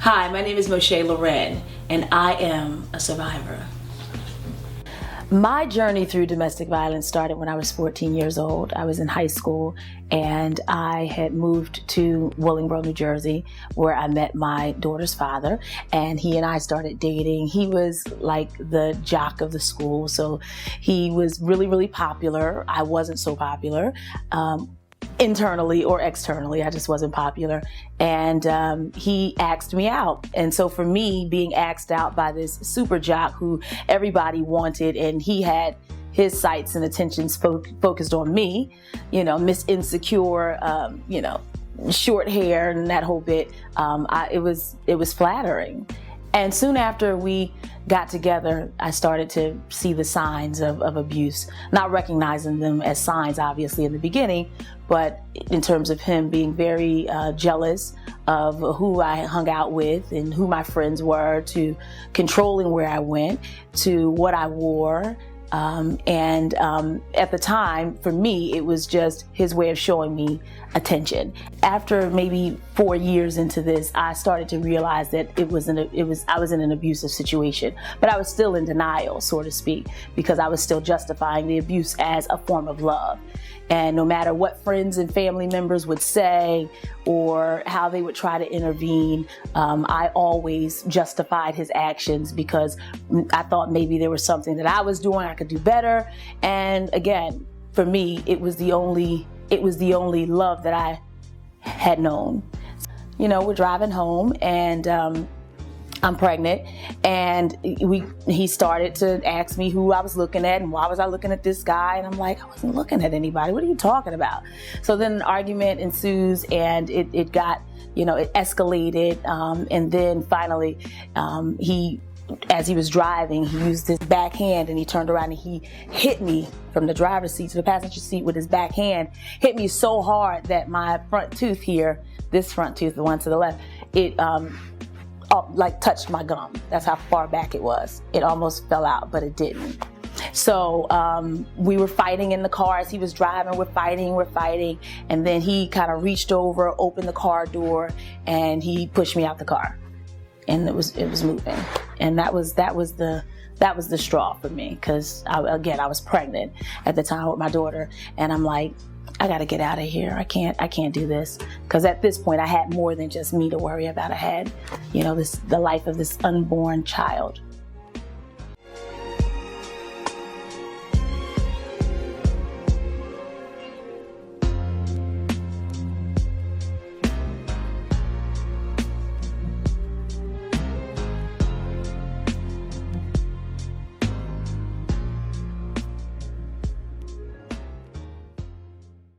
Hi, my name is Moshay Loren, and I am a survivor. My journey through domestic violence started when I was 14 years old. I was in high school and I had moved to Willingboro, New Jersey, where I met my daughter's father, and he and I started dating. He was like the jock of the school, so he was really, really popular. I wasn't so popular. Internally or externally, I just wasn't popular. And he asked me out. And so for me, being asked out by this super jock who everybody wanted, and he had his sights and attentions focused on me, Miss Insecure, short hair and that whole bit, it was flattering. And soon after we got together, I started to see the signs of abuse, not recognizing them as signs, obviously, in the beginning, but in terms of him being very jealous of who I hung out with and who my friends were, to controlling where I went, to what I wore. At the time, for me, it was just his way of showing me attention. After maybe 4 years into this, I started to realize that I was in an abusive situation, but I was still in denial, so to speak, because I was still justifying the abuse as a form of love. And no matter what friends and family members would say or how they would try to intervene, I always justified his actions because I thought maybe there was something that I was doing I could do better. And again, for me, it was the only love that I had known. We're driving home and I'm pregnant, and he started to ask me who I was looking at and why was I looking at this guy, and I'm like, I wasn't looking at anybody. What are you talking about? So then an argument ensues, and it got, it escalated, and then finally as he was driving, he used his backhand and he turned around and he hit me from the driver's seat to the passenger seat with his backhand, hit me so hard that my front tooth here, this front tooth, the one to the left, it touched my gum. That's how far back it was. It almost fell out, but it didn't. So we were fighting in the car as he was driving. We're fighting. And then he kind of reached over, opened the car door, and he pushed me out the car. And it was moving. And that was the straw for me, because I was pregnant at the time with my daughter, and I'm like, I gotta get out of here. I can't do this, because at this point I had more than just me to worry about. I had, the life of this unborn child.